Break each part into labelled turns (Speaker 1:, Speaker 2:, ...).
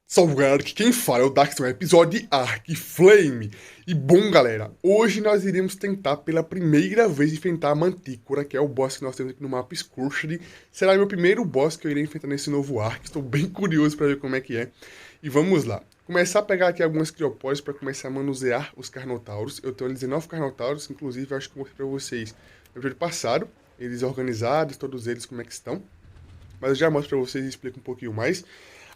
Speaker 1: Salve galera, aqui quem fala é o Daxon, episódio de Ark Flame. E bom galera, hoje nós iremos tentar pela primeira vez enfrentar a Mantícora, que é o boss que nós temos aqui no mapa Scourged. Será meu primeiro boss que eu irei enfrentar nesse novo Ark, estou bem curioso para ver como é que é. E vamos lá, começar a pegar aqui algumas criopólides para começar a manusear os Carnotauros. Eu tenho 19 Carnotauros, inclusive eu acho que eu mostrei para vocês no episódio passado, eles organizados, todos eles como é que estão. Mas eu já mostro para vocês e explico um pouquinho mais.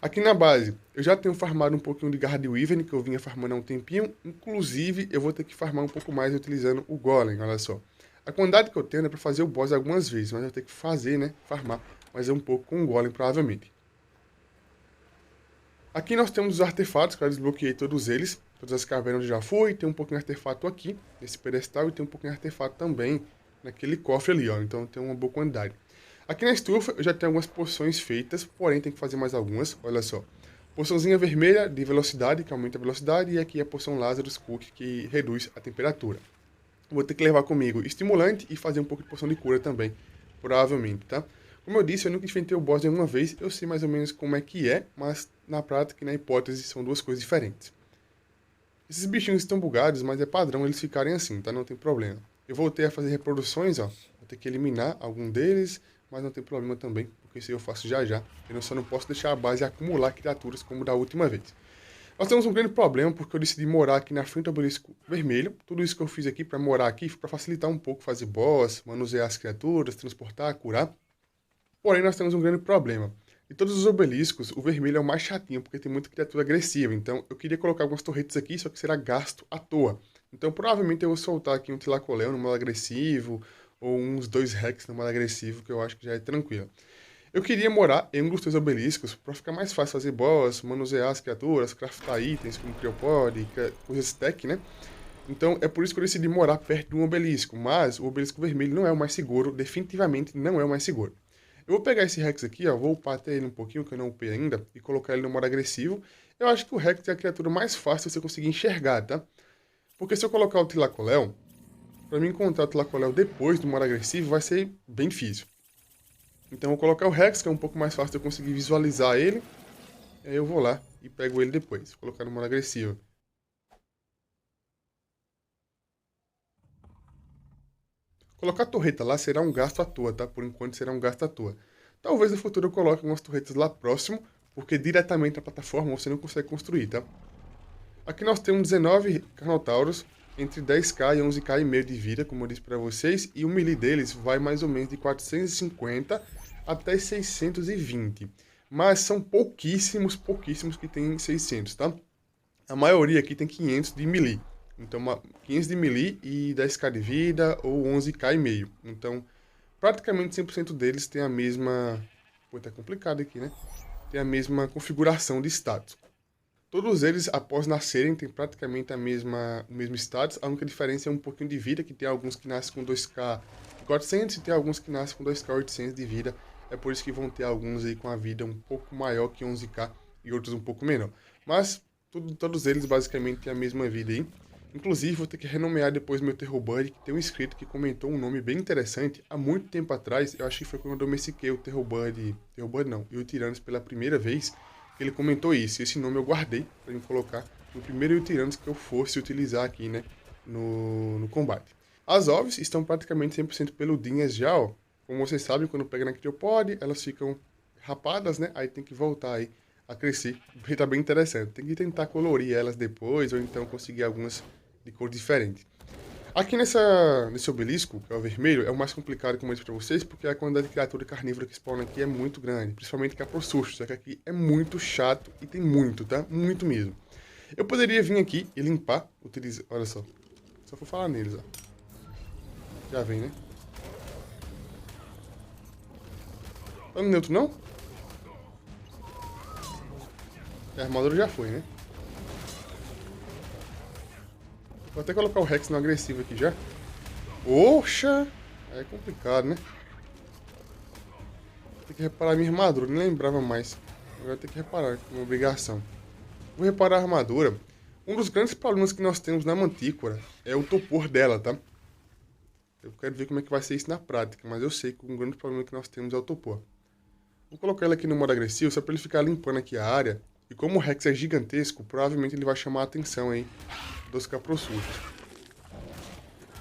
Speaker 1: Aqui na base, eu já tenho farmado um pouquinho de Guard Wyvern, que eu vinha farmando há um tempinho. Inclusive, eu vou ter que farmar um pouco mais utilizando o Golem, olha só. A quantidade que eu tenho é para fazer o boss algumas vezes, mas eu vou ter que fazer, né, farmar. Mas é um pouco com o Golem, provavelmente. Aqui nós temos os artefatos, que eu desbloqueei todos eles. Todas as cavernas eu já fui. Tem um pouquinho de artefato aqui, nesse pedestal, e tem um pouquinho de artefato também naquele cofre ali, ó. Então tem uma boa quantidade. Aqui na estufa eu já tenho algumas poções feitas, porém tem que fazer mais algumas, olha só. Poçãozinha vermelha de velocidade, que aumenta a velocidade, e aqui a poção Lazarus Cook, que reduz a temperatura. Vou ter que levar comigo estimulante e fazer um pouco de poção de cura também, provavelmente, tá? Como eu disse, eu nunca enfrentei o boss nenhuma vez, eu sei mais ou menos como é que é, mas na prática e na hipótese são duas coisas diferentes. Esses bichinhos estão bugados, mas é padrão eles ficarem assim, tá? Não tem problema. Eu voltei a fazer reproduções, ó. Vou ter que eliminar algum deles, mas não tem problema também, porque isso eu faço já já. Eu só não posso deixar a base acumular criaturas como da última vez. Nós temos um grande problema, porque eu decidi morar aqui na frente do obelisco vermelho. Tudo isso que eu fiz aqui para morar aqui foi para facilitar um pouco fazer boss, manusear as criaturas, transportar, curar. Porém, nós temos um grande problema. De todos os obeliscos, o vermelho é o mais chatinho, porque tem muita criatura agressiva. Então, eu queria colocar algumas torretas aqui, só que será gasto à toa. Então, provavelmente eu vou soltar aqui um Tilacoleo no modo agressivo, ou uns 2 Rex no modo agressivo, que eu acho que já é tranquilo. Eu queria morar em um dos 2 obeliscos, para ficar mais fácil fazer boss, manusear as criaturas, craftar itens como Criopod, coisas tech, né? Então, é por isso que eu decidi morar perto de um obelisco. Mas o obelisco vermelho não é o mais seguro, definitivamente não é o mais seguro. Eu vou pegar esse Rex aqui, ó, vou upar até ele um pouquinho, que eu não upei ainda, e colocar ele no modo agressivo. Eu acho que o Rex é a criatura mais fácil de você conseguir enxergar, tá? Porque se eu colocar o Tilacoleo, pra mim encontrar o Tilacoleo depois do modo agressivo vai ser bem difícil. Então eu vou colocar o Rex, que é um pouco mais fácil de eu conseguir visualizar ele. Aí eu vou lá e pego ele depois, vou colocar no modo agressivo. Colocar a torreta lá será um gasto à toa, tá? Por enquanto será um gasto à toa. Talvez no futuro eu coloque algumas torretas lá próximo, porque diretamente na plataforma você não consegue construir, tá? Aqui nós temos 19 Carnotauros, entre 10k e 11k e meio de vida, como eu disse para vocês, e o melee deles vai mais ou menos de 450 até 620. Mas são pouquíssimos que tem 600, tá? A maioria aqui tem 500 de melee. Então, 500 de melee e 10k de vida ou 11k e meio. Então, praticamente 100% deles tem a mesma... Pô, tá complicado aqui, né? Tem a mesma configuração de status. Todos eles, após nascerem, têm praticamente o mesmo status. A única diferença é um pouquinho de vida, que tem alguns que nascem com 2k 400 e tem alguns que nascem com 2k 800 de vida. É por isso que vão ter alguns aí com a vida um pouco maior que 11k e outros um pouco menor. Mas todos eles basicamente têm a mesma vida aí. Inclusive, vou ter que renomear depois meu Terrorbud, que tem um inscrito que comentou um nome bem interessante há muito tempo atrás. Eu acho que foi quando eu domestiquei o Terrorbud não, e o Tyrannus pela primeira vez. Ele comentou isso. Esse nome eu guardei para me colocar no primeiro Tyrannus que eu fosse utilizar aqui, né, no combate. As oves estão praticamente 100% peludinhas já, ó. Como vocês sabem, quando pega na Criopod, elas ficam rapadas, né? Aí tem que voltar aí a crescer. Tá bem interessante. Tem que tentar colorir elas depois, ou então conseguir algumas de cor diferente. Aqui nesse obelisco, que é o vermelho, é o mais complicado, como eu disse pra vocês, porque a quantidade de criatura carnívora que spawna aqui é muito grande, principalmente Caprossucho, só que aqui é muito chato e tem muito, tá? Muito mesmo. Eu poderia vir aqui e limpar, utilizar, olha só vou falar neles, ó. Já vem, né? Tá no neutro não? A armadura já foi, né? Vou até colocar o Rex no agressivo aqui já. Oxa! É complicado, né? Tem que reparar a minha armadura, nem lembrava mais. Agora tem que reparar, é uma obrigação. Vou reparar a armadura. Um dos grandes problemas que nós temos na Mantícora é o topor dela, tá? Eu quero ver como é que vai ser isso na prática, mas eu sei que um grande problema que nós temos é o topor. Vou colocar ele aqui no modo agressivo, só para ele ficar limpando aqui a área E como o Rex é gigantesco, provavelmente ele vai chamar a atenção aí dos caproçuchos.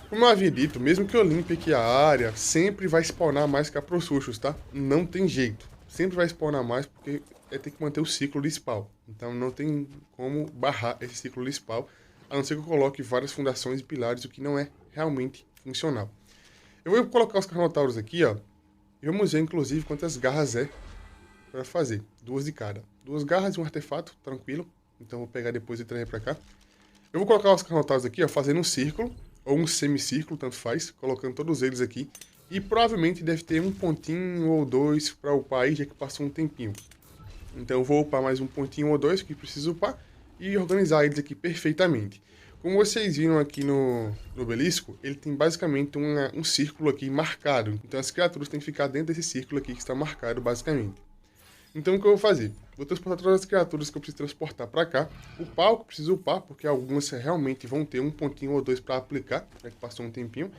Speaker 1: Como eu havia dito, mesmo que eu limpe aqui a área, sempre vai spawnar mais caproçuchos, tá? Não tem jeito. Sempre vai spawnar mais porque tem que manter o ciclo de spawn. Então não tem como barrar esse ciclo de spawn, a não ser que eu coloque várias fundações e pilares, o que não é realmente funcional. Eu vou colocar os carnotauros aqui, ó. E vamos ver, inclusive, quantas garras é para fazer. 2 de cada. 2 garras e um artefato, tranquilo. Então vou pegar depois e trazer para cá. Eu vou colocar os carnotauros aqui, ó, fazendo um círculo, ou um semicírculo, tanto faz. Colocando todos eles aqui. E provavelmente deve ter um pontinho ou 2 para upar aí, já que passou um tempinho. Então eu vou upar mais um pontinho ou 2 que preciso upar. E organizar eles aqui perfeitamente. Como vocês viram aqui no obelisco, ele tem basicamente um círculo aqui marcado. Então as criaturas têm que ficar dentro desse círculo aqui que está marcado basicamente. Então o que eu vou fazer? Vou transportar todas as criaturas que eu preciso transportar para cá. O pau que eu preciso upar, porque algumas realmente vão ter um pontinho ou 2 para aplicar, já que passou um tempinho.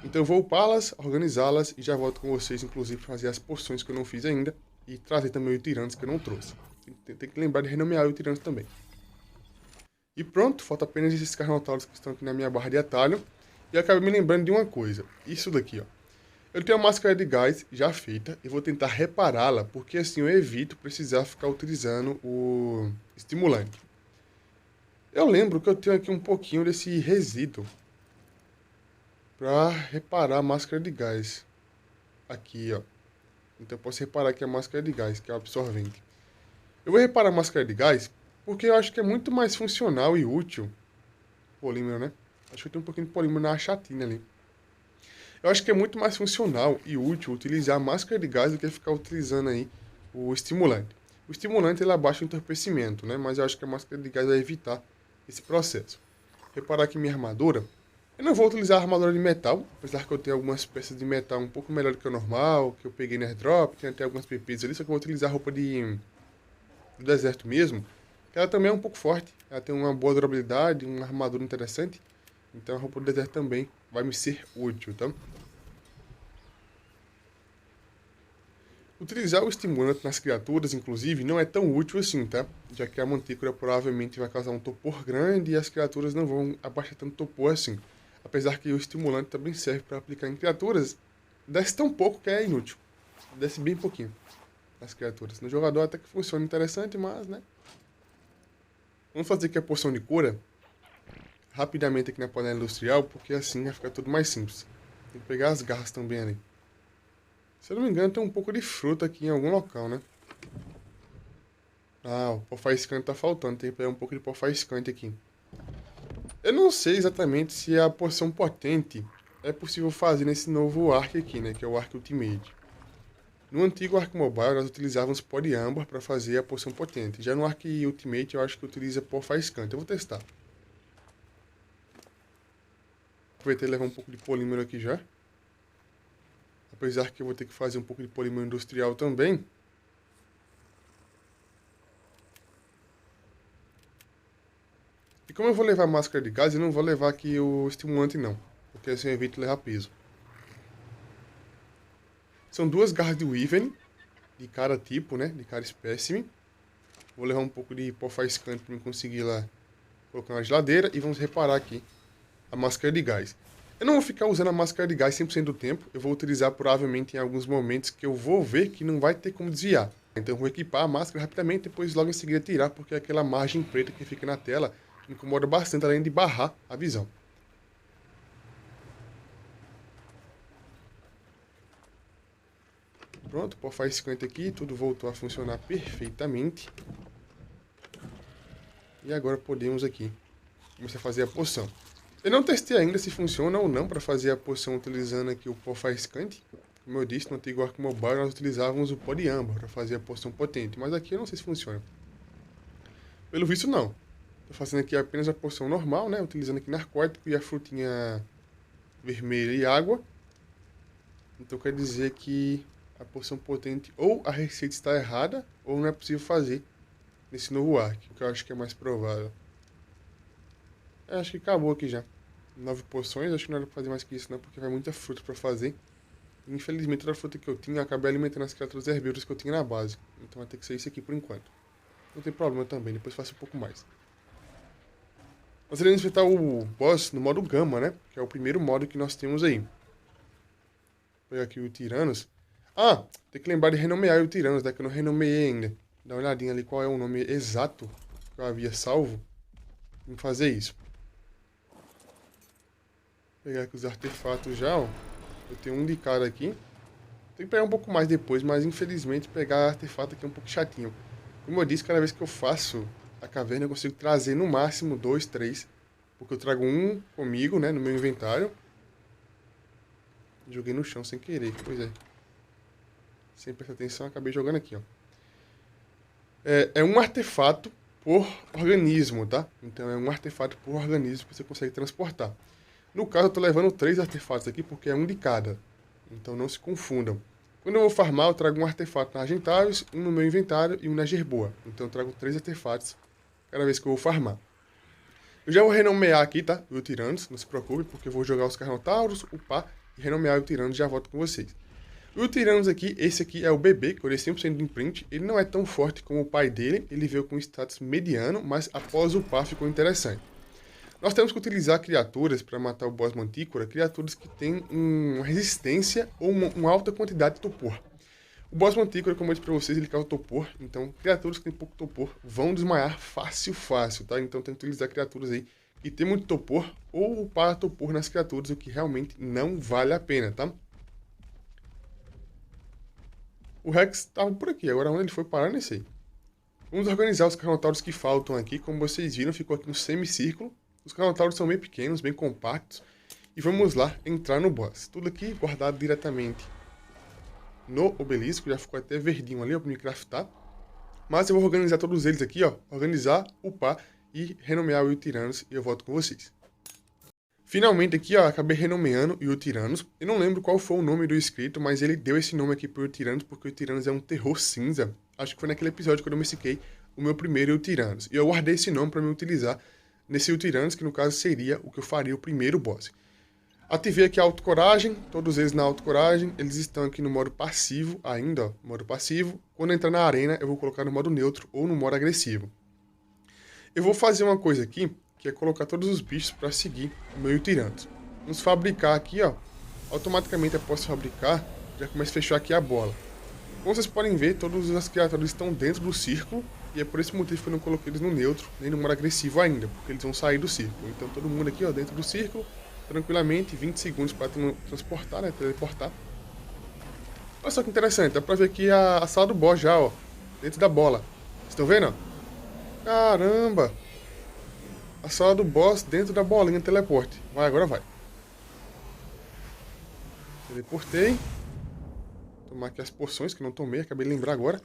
Speaker 1: Então eu vou upá-las, organizá-las e já volto com vocês, inclusive, para fazer as poções que eu não fiz ainda. E trazer também o Tiranos que eu não trouxe. Tem que lembrar de renomear o Tiranos também. E pronto, falta apenas esses carnotauros que estão aqui na minha barra de atalho. E eu acabei me lembrando de uma coisa. Isso daqui, ó. Eu tenho a máscara de gás já feita e vou tentar repará-la, porque assim eu evito precisar ficar utilizando o estimulante. Eu lembro que eu tenho aqui um pouquinho desse resíduo para reparar a máscara de gás. Aqui, ó. Então eu posso reparar aqui a máscara de gás, que é o absorvente. Eu vou reparar a máscara de gás porque eu acho que é muito mais funcional e útil. Polímero, né? Acho que tem um pouquinho de polímero na achatina ali. Eu acho que é muito mais funcional e útil utilizar a máscara de gás do que ficar utilizando aí o estimulante. O estimulante ele abaixa o entorpecimento, né? Mas eu acho que a máscara de gás vai evitar esse processo. Reparar aqui minha armadura. Eu não vou utilizar a armadura de metal, apesar que eu tenho algumas peças de metal um pouco melhor do que o normal, que eu peguei no airdrop, tem até algumas pepitas ali, só que eu vou utilizar a roupa do deserto mesmo, que ela também é um pouco forte, ela tem uma boa durabilidade, uma armadura interessante, então a roupa do deserto também vai me ser útil, tá? Utilizar o estimulante nas criaturas, inclusive, não é tão útil assim, tá? Já que a mantícora provavelmente vai causar um topor grande e as criaturas não vão abaixar tanto topor assim. Apesar que o estimulante também serve para aplicar em criaturas, desce tão pouco que é inútil. Desce bem pouquinho nas criaturas. No jogador até que funciona interessante, mas, né? Vamos fazer aqui a poção de cura rapidamente aqui na panela industrial, porque assim vai ficar tudo mais simples. Tem que pegar as garras também ali. Se eu não me engano, tem um pouco de fruta aqui em algum local, né? Ah, o pó faiscante tá faltando. Tem que pegar um pouco de pó faiscante aqui. Eu não sei exatamente se a poção potente é possível fazer nesse novo Ark aqui, né? Que é o Ark Ultimate. No antigo Ark Mobile, nós utilizávamos pó de âmbar para fazer a poção potente. Já no Ark Ultimate, eu acho que utiliza pó faiscante. Eu vou testar. Aproveitei e levar um pouco de polímero aqui já. Apesar que eu vou ter que fazer um pouco de polímero industrial também. E como eu vou levar máscara de gás, eu não vou levar aqui o estimulante não. Porque assim eu evito levar peso. São 2 garras de Wyvern, de cada tipo, né? De cada espécime. Vou levar um pouco de pó faiscante para conseguir lá colocar na geladeira. E vamos reparar aqui a máscara de gás. Eu não vou ficar usando a máscara de gás 100% do tempo. Eu vou utilizar provavelmente em alguns momentos que eu vou ver que não vai ter como desviar. Então eu vou equipar a máscara rapidamente, depois logo em seguida tirar, porque aquela margem preta que fica na tela incomoda bastante, além de barrar a visão. Pronto, pó faiscante aqui, tudo voltou a funcionar perfeitamente. E agora podemos aqui começar a fazer a poção. Eu não testei ainda se funciona ou não para fazer a poção utilizando aqui o pó faiscante. Como eu disse, no antigo Ark Mobile nós utilizávamos o pó de âmbar para fazer a poção potente, mas aqui eu não sei se funciona. Pelo visto não. Estou fazendo aqui apenas a poção normal, né? Utilizando aqui narcótico e a frutinha vermelha e água. Então quer dizer que a poção potente ou a receita está errada ou não é possível fazer nesse novo Ark, o que eu acho que é mais provável. Acho que acabou aqui já. 9 poções, acho que não era pra fazer mais que isso não, porque vai muita fruta pra fazer. Infelizmente, toda a fruta que eu tinha, eu acabei alimentando as criaturas herbívoras que eu tinha na base. Então vai ter que ser isso aqui por enquanto. não tem problema também, depois faço um pouco mais. Nós iremos enfrentar o boss no modo Gama, né? Que é o primeiro modo que nós temos aí. Vou pegar aqui o Tiranos. Ah, tem que lembrar de renomear o Tiranos, né? Que eu não renomeei ainda. Dá uma olhadinha ali qual é o nome exato que eu havia salvo. Vamos fazer isso. Vou pegar aqui os artefatos já, ó. Eu tenho um de cada aqui. Tem que pegar um pouco mais depois, mas infelizmente pegar artefato aqui é um pouco chatinho. Como eu disse, cada vez que eu faço a caverna eu consigo trazer no máximo 2, 3. Porque eu trago um comigo, né, no meu inventário. Joguei no chão sem querer, pois é. Sem prestar atenção, acabei jogando aqui, ó. É um artefato por organismo, tá? Então é um artefato por organismo que você consegue transportar. No caso, eu tô levando 3 artefatos aqui porque é um de cada. Então não se confundam. Quando eu vou farmar, eu trago um artefato na Argentavis, um no meu inventário e um na Gerboa. Então eu trago 3 artefatos cada vez que eu vou farmar. Eu já vou renomear aqui, tá? O Tiranos, não se preocupe, porque eu vou jogar os Carnotauros, upar e renomear o Tiranos e já volto com vocês. O Tiranos aqui, esse aqui é o bebê, que eu dei 100% de imprint. Ele não é tão forte como o pai dele, ele veio com status mediano, mas após upar ficou interessante. Nós temos que utilizar criaturas para matar o boss Mantícora, criaturas que têm uma resistência ou uma alta quantidade de topor. O boss Mantícora, como eu disse para vocês, ele causa topor, então criaturas que têm pouco topor vão desmaiar fácil, tá? Então tem que utilizar criaturas aí que tem muito topor ou upar topor nas criaturas, o que realmente não vale a pena, tá? O Rex estava por aqui, agora onde ele foi parar, nem sei. Vamos organizar os Carnotauros que faltam aqui, como vocês viram, ficou aqui no semicírculo. Os Carnotauros são bem pequenos, bem compactos. E vamos lá entrar no boss. Tudo aqui guardado diretamente no obelisco. Já ficou até verdinho ali, ó, para me craftar. Mas eu vou organizar todos eles aqui, ó. Organizar, upar e renomear o Tiranos. E eu volto com vocês. Finalmente aqui, ó, acabei renomeando o Tiranos. Eu não lembro qual foi o nome do inscrito, mas ele deu esse nome aqui pro Tiranos, porque o Tiranos é um terror cinza. Acho que foi naquele episódio que eu domestiquei o meu primeiro Tiranos. E eu guardei esse nome para me utilizar nesse Tiranos, que no caso seria o que eu faria o primeiro boss. Ativei aqui a autocoragem, todos eles na autocoragem, eles estão aqui no modo passivo ainda, ó, modo passivo. Quando entrar na arena, eu vou colocar no modo neutro ou no modo agressivo. Eu vou fazer uma coisa aqui, que é colocar todos os bichos para seguir o meu Tiranos. Vamos fabricar aqui, ó, automaticamente após fabricar, já começa a fechar aqui a bola. Como vocês podem ver, todas as criaturas estão dentro do círculo, e é por esse motivo que eu não coloquei eles no neutro, nem no modo agressivo ainda, porque eles vão sair do círculo. Então todo mundo aqui, ó, dentro do círculo, tranquilamente, 20 segundos para transportar, né, teleportar. Olha só que interessante, dá pra ver aqui a sala do boss já, ó, dentro da bola. Vocês estão vendo, ó? Caramba! A sala do boss dentro da bolinha de teleporte. Vai, agora vai. Teleportei. Tomar aqui as poções que não tomei, acabei de lembrar agora.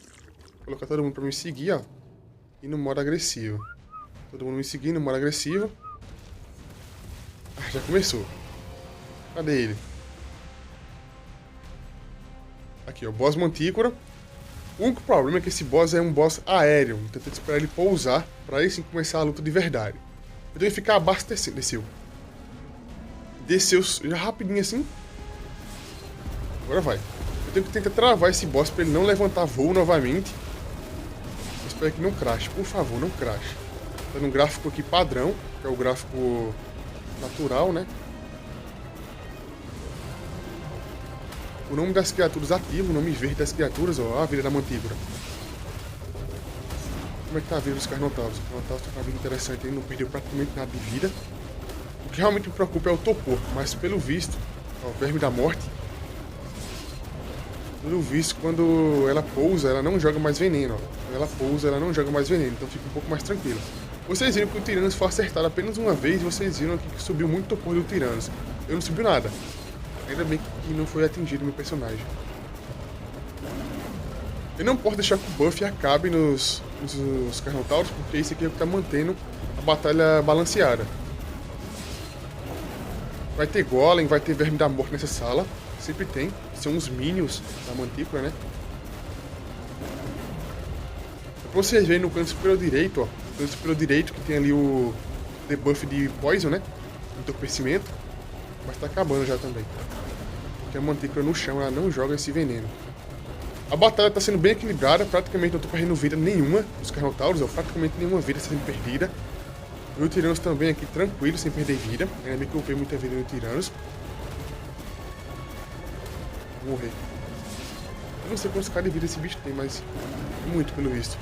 Speaker 1: Colocar todo mundo pra me seguir, ó. E no modo agressivo. Todo mundo me seguindo no modo agressivo. Ah, já começou. Cadê ele? Aqui, ó. Boss Mantícora. O único problema é que esse boss é um boss aéreo. Então tem que esperar ele pousar pra aí sim começar a luta de verdade. Eu tenho que ficar abastecendo. Desceu já rapidinho assim. Agora vai. Eu tenho que tentar travar esse boss pra ele não levantar voo novamente. Eu espero que não crash. Por favor, não crash. Tá num gráfico aqui padrão, que é o gráfico natural, né? O nome das criaturas ativo, o nome verde das criaturas, ó, a vida da Mantícora. Como é que tá a vida dos Carnotauros? O Carnotauros tá com uma vida interessante, ele não perdeu praticamente nada de vida. O que realmente me preocupa é o topor, mas pelo visto, ó, o verme da morte. Pelo visto, quando ela pousa, ela não joga mais veneno, ó. Quando ela pousa, ela não joga mais veneno, então fica um pouco mais tranquilo. Vocês viram que o Tiranos foi acertado apenas uma vez, vocês viram aqui que subiu muito topor do Tiranos. Eu não subiu nada. Ainda bem que não foi atingido meu personagem. Eu não posso deixar que o buff acabe nos Carnotauros, porque isso aqui é o que está mantendo a batalha balanceada. Vai ter Golem, vai ter Verme da Morte nessa sala. Sempre tem. São os Minions da Mantícora, né? Pra vocês verem no canto superior direito, ó. No canto superior direito que tem ali o debuff de Poison, né? Entorpecimento. Mas tá acabando já também. Porque a Mantícora no chão, ela não joga esse veneno. A batalha tá sendo bem equilibrada, praticamente não tô perdendo vida nenhuma dos Carnotauros, praticamente nenhuma vida sendo perdida. E o Tiranos também aqui tranquilo, sem perder vida. Ainda bem que eu upei muita vida no Tiranos. Vou morrer. Eu não sei quantos k de vida esse bicho tem, mas muito pelo visto.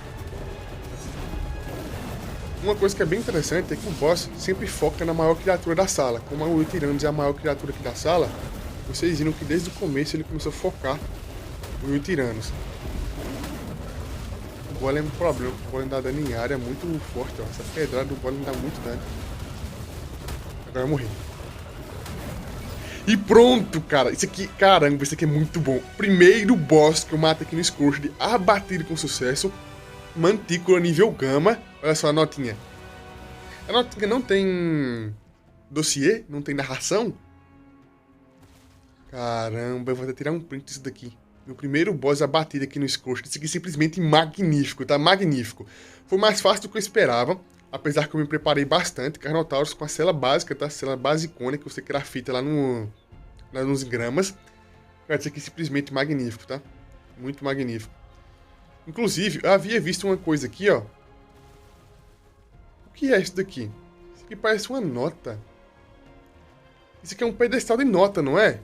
Speaker 1: Uma coisa que é bem interessante é que o boss sempre foca na maior criatura da sala. Como o Tiranos é a maior criatura aqui da sala, vocês viram que desde o começo ele começou a focar o Tiranos. O Golem é um problema, o Golem dá dano em área muito forte, ó. Essa pedrada do Golem dá muito dano. Agora eu morri. E pronto, cara. Isso aqui, caramba, isso aqui é muito bom. Primeiro boss que eu mato aqui no Scorched, abatido com sucesso. Mantícora nível Gama. Olha só a notinha. A notinha não tem dossiê, não tem narração. Caramba, eu vou até tirar um print disso daqui. Meu primeiro boss abatido aqui no Scorched. Isso aqui é simplesmente magnífico, tá? Magnífico. Foi mais fácil do que eu esperava. Apesar que eu me preparei bastante. Carnotauros com a cela básica, tá? Cela basicona que você crafta lá nos gramas. Cara, isso aqui é simplesmente magnífico, tá? Muito magnífico. Inclusive, eu havia visto uma coisa aqui, ó. O que é isso daqui? Isso aqui parece uma nota. Isso aqui é um pedestal de nota, não é?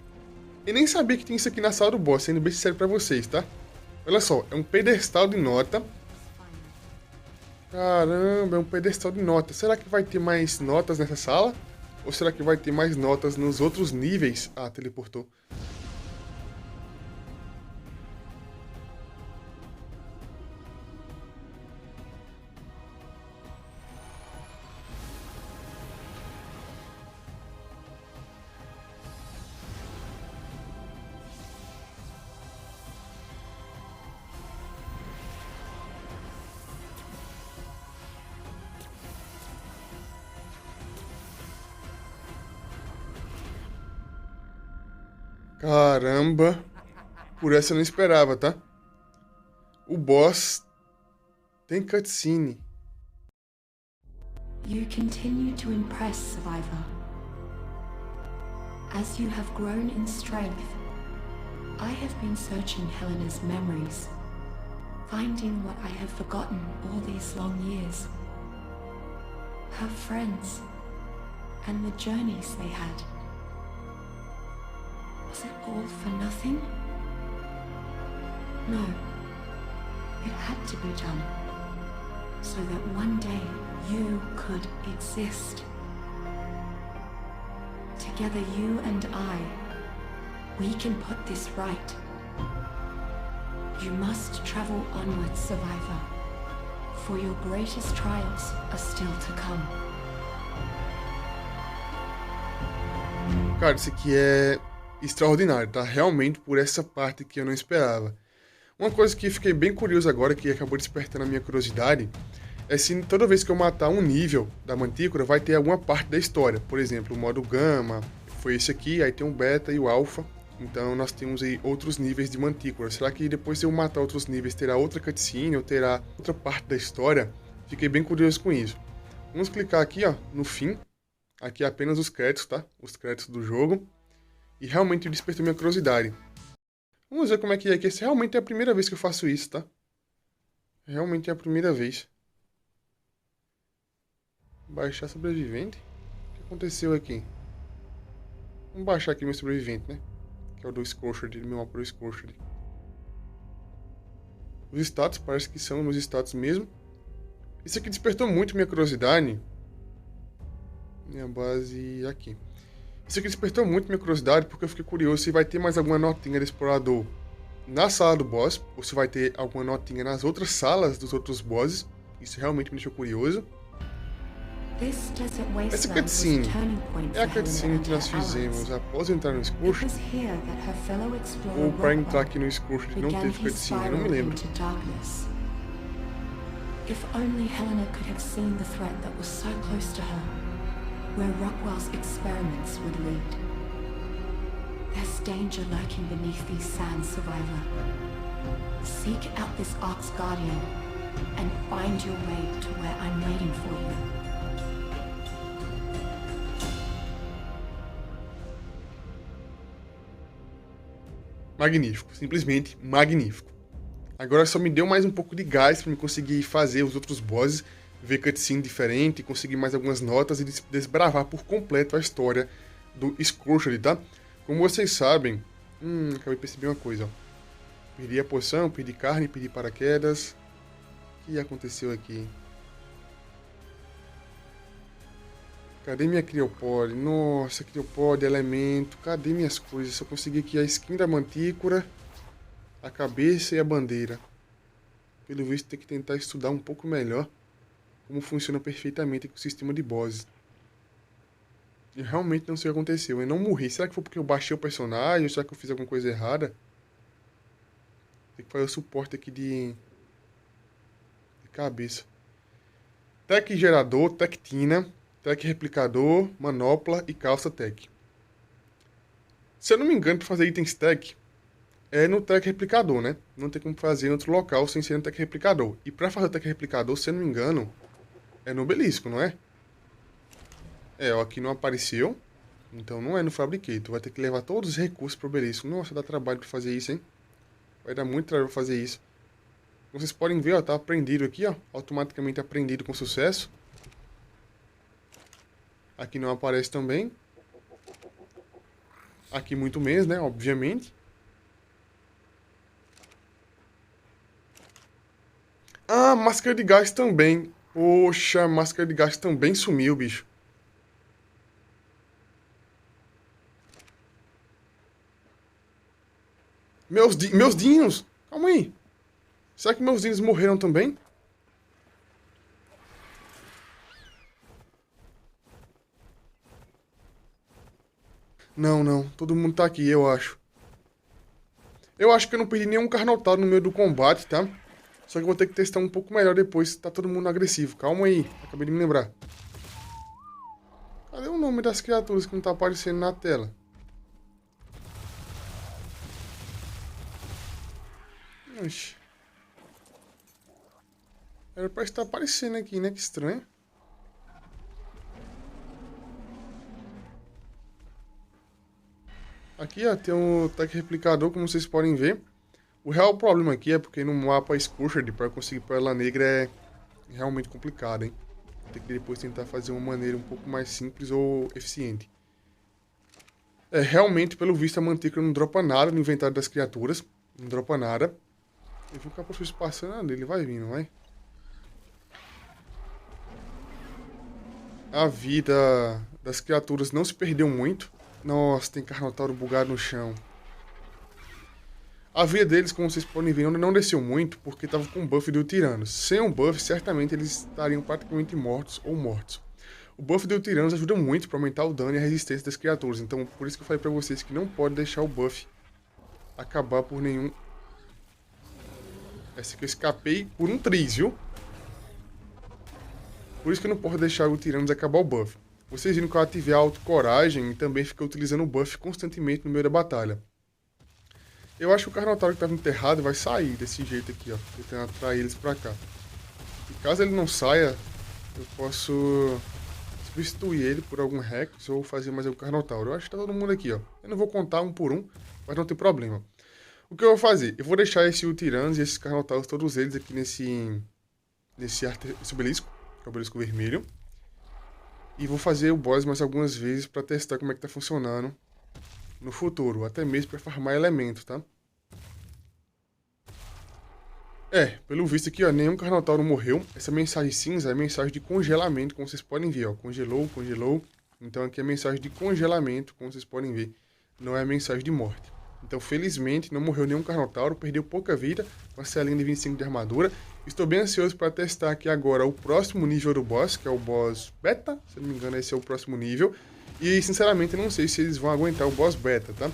Speaker 1: Eu nem sabia que tinha isso aqui na sala do boss, sendo bem sincero pra vocês, tá? Olha só, é um pedestal de nota. Caramba, é um pedestal de nota. Será que vai ter mais notas nessa sala? Ou será que vai ter mais notas nos outros níveis? Ah, teleportou. Caramba. Por essa eu não esperava, tá? O boss tem cutscene.
Speaker 2: You continue to impress, Survivor. As you have grown in strength, I have been searching Helena's memories, finding what I have forgotten all these long years. Her friends, and the journeys they had. Was it all for nothing? No. It had to be done, so that one day you could exist. Together, you and I, we can put this right. You must travel onwards, Survivor, for your greatest trials are still to come.
Speaker 1: Cara, isso aqui é extraordinário, tá? Realmente por essa parte que eu não esperava. Uma coisa que fiquei bem curioso agora, que acabou despertando a minha curiosidade, é se toda vez que eu matar um nível da Mantícora, vai ter alguma parte da história. Por exemplo, o modo Gama, foi esse aqui, aí tem o Beta e o Alpha. Então nós temos aí outros níveis de Mantícora. Será que depois de eu matar outros níveis, terá outra cutscene ou terá outra parte da história? Fiquei bem curioso com isso. Vamos clicar aqui, ó, no fim. Aqui é apenas os créditos, tá? Os créditos do jogo. E realmente despertou minha curiosidade. Vamos ver como é que é, que essa realmente é a primeira vez que eu faço isso, tá? Realmente é a primeira vez. Baixar sobrevivente? O que aconteceu aqui? Vamos baixar aqui meu sobrevivente, né? Que é o do Scorched, meu mapa pro Scorched. Os status parece que são meus status mesmo. Isso aqui despertou muito minha curiosidade. Minha base aqui. Isso aqui despertou muito minha curiosidade porque eu fiquei curioso se vai ter mais alguma notinha de explorador na sala do boss, ou se vai ter alguma notinha nas outras salas dos outros bosses. Isso realmente me deixou curioso. Essa cutscene é a cutscene que nós fizemos após entrar no Scorched, ou para entrar aqui no Scorched não teve cutscene, eu não me lembro.
Speaker 2: If only Helena could have seen the threat that was so close to her, where Rockwell's experiments would lead. There's danger lurking beneath these sands, Survivor. Seek out this Ark's Guardian and find your way to where I'm waiting for you.
Speaker 1: Magnífico, simplesmente magnífico. Agora só me deu mais um pouco de gás pra me conseguir fazer os outros bosses, ver cutscene diferente, conseguir mais algumas notas e desbravar por completo a história do Scourge, tá? Como vocês sabem... acabei de perceber uma coisa, ó. Perdi a poção, perdi carne, perdi paraquedas. O que aconteceu aqui? Cadê minha Criopode? Nossa, Criopode, elemento. Cadê minhas coisas? Só consegui aqui a skin da mantícora, a cabeça e a bandeira. Pelo visto, tem que tentar estudar um pouco melhor como funciona perfeitamente o sistema de bosses. Eu realmente não sei o que aconteceu. Eu não morri. Será que foi porque eu baixei o personagem? Ou será que eu fiz alguma coisa errada? Tem que fazer o suporte aqui de cabeça. Tech gerador, Tectina, Tech replicador, manopla e calça Tech. Se eu não me engano, para fazer itens Tech, é no Tech replicador, né? Não tem como fazer em outro local sem ser no Tech replicador. E para fazer o Tech replicador, se eu não me engano, é no obelisco, não é? É, ó, aqui não apareceu. Então não é no Fabricator. Vai ter que levar todos os recursos pro obelisco. Nossa, dá trabalho pra fazer isso, hein? Vai dar muito trabalho pra fazer isso. Como vocês podem ver, ó, tá aprendido aqui, ó. Automaticamente aprendido com sucesso. Aqui não aparece também. Aqui muito menos, né? Obviamente. Ah, máscara de gás também. Poxa, máscara de gás também sumiu, bicho. Meus dinos! Calma aí. Será que meus dinos morreram também? Não, não. Todo mundo tá aqui, eu acho. Eu acho que eu não perdi nenhum Carnotauro no meio do combate, tá? Só que eu vou ter que testar um pouco melhor depois. Tá todo mundo agressivo. Calma aí. Acabei de me lembrar. Cadê o nome das criaturas que não tá aparecendo na tela? Oxi. Era pra estar aparecendo aqui, né? Que estranho. Aqui, ó, tem um Tech replicador, como vocês podem ver. O real problema aqui é porque no mapa Scourge, para conseguir Pérola Negra é realmente complicado, hein? Tem que depois tentar fazer uma maneira um pouco mais simples ou eficiente. É, realmente, pelo visto, a mantícora não dropa nada no inventário das criaturas. Não dropa nada. Eu vi o Capuchoso passando ali, ele vai vindo, vai. A vida das criaturas não se perdeu muito. Nossa, tem Carnotauro bugado no chão. A vida deles, como vocês podem ver, não desceu muito, porque estava com o buff do Tiranos. Sem um buff, certamente eles estariam praticamente mortos ou mortos. O buff do Tiranos ajuda muito para aumentar o dano e a resistência das criaturas. Então, por isso que eu falei para vocês que não pode deixar o buff acabar por nenhum... Essa aqui eu escapei por um triz, viu? Por isso que eu não posso deixar o Tiranos acabar o buff. Vocês viram que eu ativei a autocoragem e também fiquei utilizando o buff constantemente no meio da batalha. Eu acho que o Carnotauro que estava enterrado vai sair desse jeito aqui, ó. Tentando atrair eles pra cá. E caso ele não saia, eu posso substituir ele por algum Rex ou fazer mais um Carnotauro. Eu acho que tá todo mundo aqui, ó. Eu não vou contar um por um, mas não tem problema. O que eu vou fazer? Eu vou deixar esse Tiranos e esses Carnotauros, todos eles aqui nesse obelisco, que é o obelisco vermelho. E vou fazer o boss mais algumas vezes para testar como é que tá funcionando no futuro, até mesmo para farmar elementos, tá? É, pelo visto aqui, ó, nenhum Carnotauro morreu. Essa mensagem cinza é mensagem de congelamento, como vocês podem ver, ó. Congelou, congelou. Então aqui é mensagem de congelamento, como vocês podem ver. Não é mensagem de morte. Então, felizmente, não morreu nenhum Carnotauro, perdeu pouca vida, com a selinha de 25 de armadura. Estou bem ansioso para testar aqui agora o próximo nível do boss, que é o boss beta. Se não me engano, esse é o próximo nível. E, sinceramente, eu não sei se eles vão aguentar o boss beta, tá?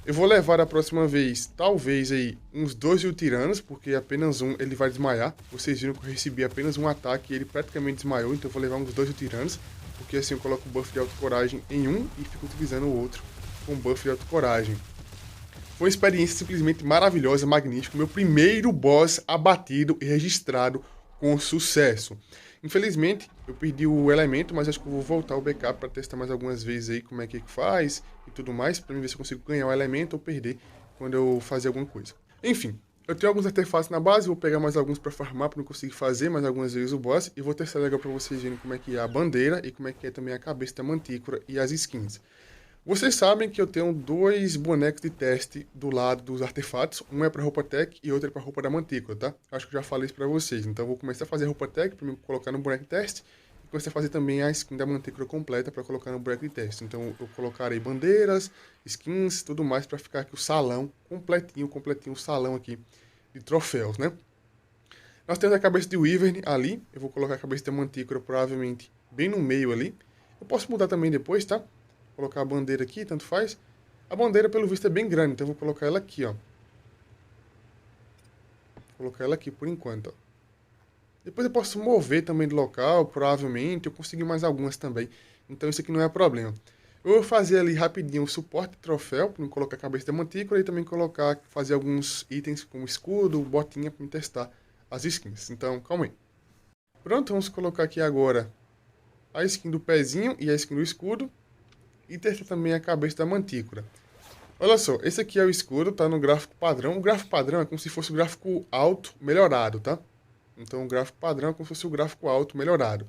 Speaker 1: Eu vou levar a próxima vez, talvez aí, uns 12 Tiranos, porque apenas um ele vai desmaiar. Vocês viram que eu recebi apenas um ataque e ele praticamente desmaiou, então eu vou levar uns 12 Tiranos, porque assim eu coloco o buff de autocoragem em um e fico utilizando o outro com buff de autocoragem. Foi uma experiência simplesmente maravilhosa, magnífica. Meu primeiro boss abatido e registrado com sucesso. Infelizmente, eu perdi o elemento, mas acho que eu vou voltar o backup para testar mais algumas vezes aí como é que faz e tudo mais, para ver se eu consigo ganhar o elemento ou perder quando eu fazer alguma coisa. Enfim, Eu tenho alguns artefatos na base, vou pegar mais alguns para farmar, para não conseguir fazer mais algumas vezes o boss. E vou testar legal para vocês verem como é que é a bandeira e como é que é também a cabeça da mantícora e as skins. Vocês sabem que eu tenho dois bonecos de teste do lado dos artefatos. Um é para roupa tech e outro é para roupa da mantícora, tá? Acho que eu já falei isso para vocês. Então eu vou começar a fazer a roupa tech para colocar no boneco de teste. E começar a fazer também a skin da mantícora completa para colocar no boneco de teste. Então eu colocarei bandeiras, skins, tudo mais para ficar aqui o salão completinho o salão aqui de troféus, né? Nós temos a cabeça de Wyvern ali. Eu vou colocar a cabeça da mantícora provavelmente bem no meio ali. Eu posso mudar também depois, tá? Colocar a bandeira aqui, tanto faz. A bandeira, pelo visto, é bem grande, então eu vou colocar ela aqui, ó. Vou colocar ela aqui por enquanto, ó. Depois eu posso mover também de local, provavelmente. Eu consegui mais algumas também. Então isso aqui não é problema. Eu vou fazer ali rapidinho o suporte de troféu, para não colocar a cabeça da mantícora e também fazer alguns itens como escudo, botinha, para me testar as skins. Então, calma aí. Pronto, vamos colocar aqui agora a skin do pezinho e a skin do escudo. E testar também a cabeça da mantícora. Olha só, esse aqui é o escudo, tá no gráfico padrão. O gráfico padrão é como se fosse o gráfico alto melhorado, tá? Então o gráfico padrão é como se fosse o gráfico alto melhorado.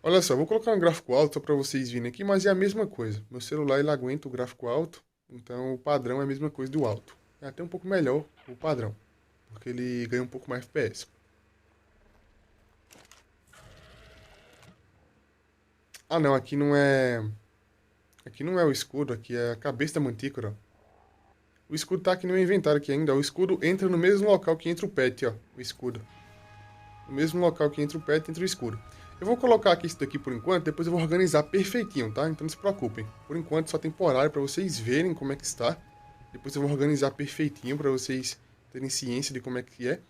Speaker 1: Olha só, vou colocar um gráfico alto só para vocês virem aqui, mas é a mesma coisa. Meu celular ele aguenta o gráfico alto, então o padrão é a mesma coisa do alto. É até um pouco melhor o padrão, porque ele ganha um pouco mais FPS. Ah não, aqui não é... Aqui não é o escudo, aqui é a cabeça da mantícora. O escudo tá aqui no meu inventário aqui ainda. O escudo entra no mesmo local que entra o pet, ó. O escudo. No mesmo local que entra o pet, entra o escudo. Eu vou colocar aqui isso daqui por enquanto, depois eu vou organizar perfeitinho, tá? Então não se preocupem. Por enquanto só temporário para vocês verem como é que está. Depois eu vou organizar perfeitinho para vocês terem ciência de como é que é.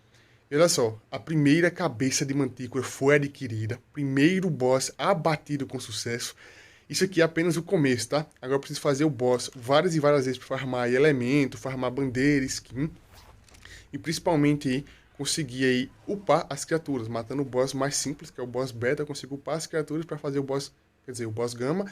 Speaker 1: E olha só, a primeira cabeça de mantícora foi adquirida. Primeiro boss abatido com sucesso. Isso aqui é apenas o começo, tá? Agora eu preciso fazer o boss várias e várias vezes para farmar aí elemento, farmar bandeira, skin. E principalmente aí, conseguir aí upar as criaturas, matando o boss mais simples, que é o boss beta. Eu consigo upar as criaturas para fazer o boss, quer dizer, o boss gama.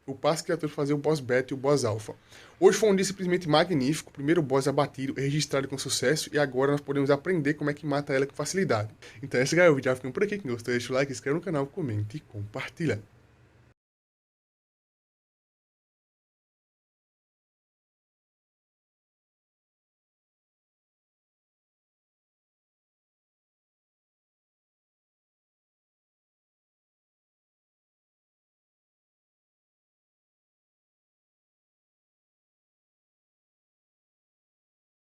Speaker 1: Upar as criaturas para fazer o boss beta e o boss alpha. Hoje foi um dia simplesmente magnífico. Primeiro boss abatido, registrado com sucesso. E agora nós podemos aprender como é que mata ela com facilidade. Então esse é o vídeo. Já ficando por aqui. Quem gostou, deixa o like, inscreva no canal, comente e compartilha.